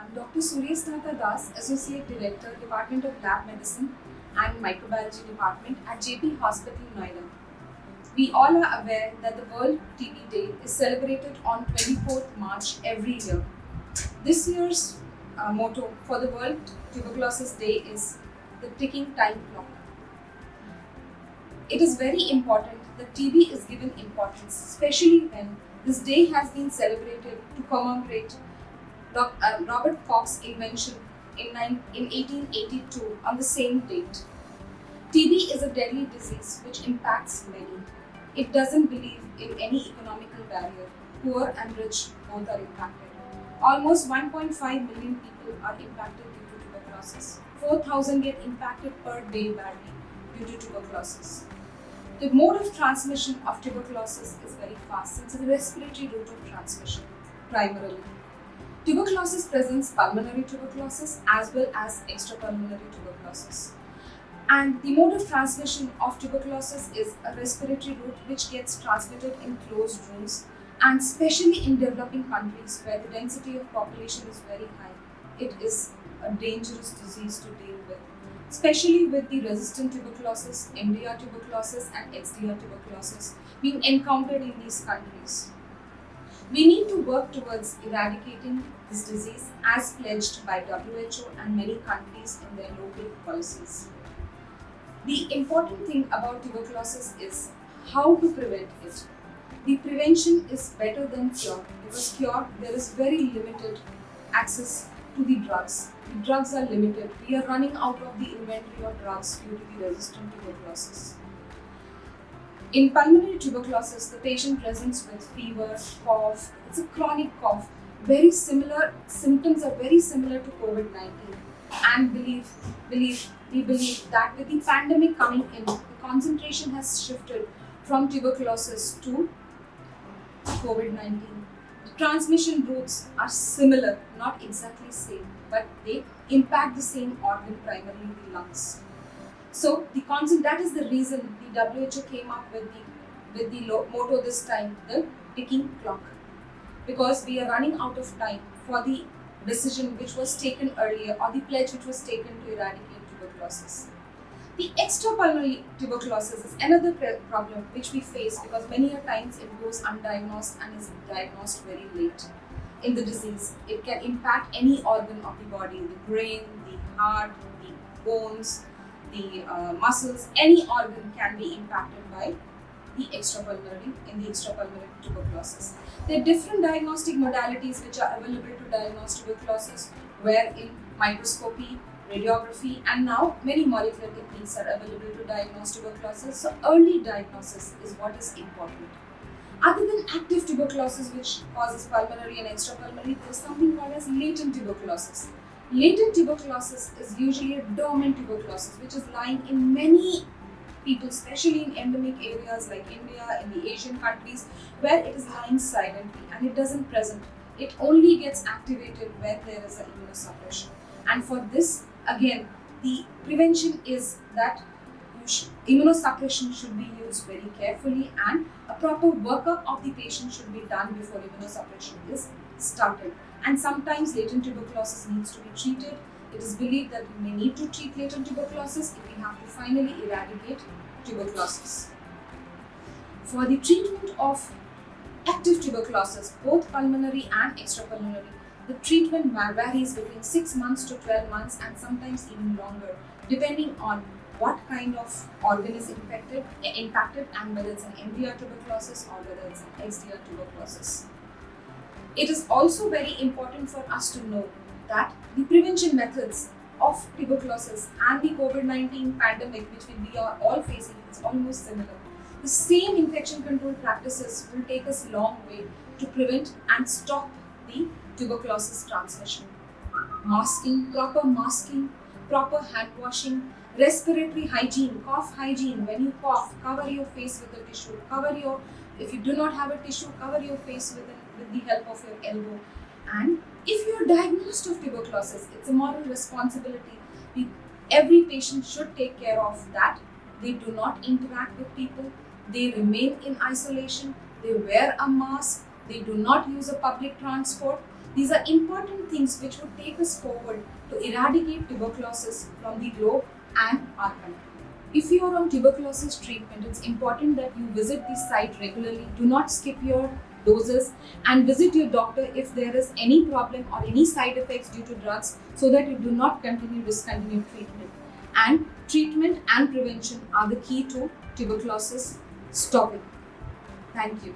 I'm Dr. Suryasnatha Das, Associate Director, Department of Lab Medicine and Microbiology Department at JP Hospital, Noida. We all are aware that the World TB Day is celebrated on 24th March every year. This year's motto for the World Tuberculosis Day is the ticking time clock. It is very important that TB is given importance, especially when this day has been celebrated to commemorate Robert Koch's invention in 1882 on the same date. TB is a deadly disease which impacts many. It doesn't believe in any economical barrier. Poor and rich both are impacted. Almost 1.5 million people are impacted due to tuberculosis. 4,000 get impacted per day badly due to tuberculosis. The mode of transmission of tuberculosis is very fast since it's a respiratory route of transmission primarily. Tuberculosis presents pulmonary tuberculosis as well as extrapulmonary tuberculosis. And the mode of transmission of tuberculosis is a respiratory route which gets transmitted in closed rooms, and especially in developing countries where the density of population is very high, it is a dangerous disease to deal with, especially with the resistant tuberculosis, MDR tuberculosis and XDR tuberculosis being encountered in these countries. We need to work towards eradicating this disease as pledged by WHO and many countries in their local policies. The important thing about tuberculosis is how to prevent it. The prevention is better than cure because cure there is very limited access to the drugs. The drugs are limited. We are running out of the inventory of drugs due to the resistant tuberculosis. In pulmonary tuberculosis, the patient presents with fever, cough. It's a chronic cough. Very similar symptoms are very similar to COVID-19. And we believe that with the pandemic coming in, the concentration has shifted from tuberculosis to COVID-19. The transmission routes are similar, not exactly same, but they impact the same organ, primarily the lungs. So that is the reason the WHO came up with the motto this time, the ticking clock, because we are running out of time for the decision which was taken earlier or the pledge which was taken to eradicate tuberculosis. The extrapulmonary tuberculosis is another problem which we face because many a times it goes undiagnosed and is diagnosed very late in the disease. It can impact any organ of the body, the brain, the heart, the bones, the muscles. Any organ can be impacted by the extrapulmonary tuberculosis. There are different diagnostic modalities which are available to diagnose tuberculosis, wherein microscopy, radiography, and now many molecular techniques are available to diagnose tuberculosis. So early diagnosis is what is important. Other than active tuberculosis, which causes pulmonary and extrapulmonary, there is something called as latent tuberculosis. Latent tuberculosis is usually a dormant tuberculosis, which is lying in many people, especially in endemic areas like India, in the Asian countries, where it is lying silently and it doesn't present. It only gets activated when there is an immunosuppression. And for this, again, the prevention is that immunosuppression should be used very carefully and a proper workup of the patient should be done before immunosuppression is started. And sometimes latent tuberculosis needs to be treated. It is believed that we may need to treat latent tuberculosis if we have to finally eradicate tuberculosis. For the treatment of active tuberculosis, both pulmonary and extrapulmonary, the treatment varies between 6 months to 12 months and sometimes even longer, depending on what kind of organ is impacted and whether it's an MDR tuberculosis or whether it's an XDR tuberculosis. It is also very important for us to know that the prevention methods of tuberculosis and the COVID-19 pandemic, which we are all facing, is almost similar. The same infection control practices will take us a long way to prevent and stop the tuberculosis transmission. Masking, proper hand washing, respiratory hygiene, cough hygiene. When you cough, cover your face with a tissue. If you do not have a tissue, cover your face with the help of your elbow. And if you are diagnosed of tuberculosis, it's a moral responsibility. Every patient should take care of that. They do not interact with people. They remain in isolation. They wear a mask. They do not use a public transport. These are important things which would take us forward to eradicate tuberculosis from the globe and our country. If you are on tuberculosis treatment, it's important that you visit the site regularly. Do not skip your doses and visit your doctor if there is any problem or any side effects due to drugs, so that you do not discontinue treatment. And treatment and prevention are the key to tuberculosis stopping. Thank you.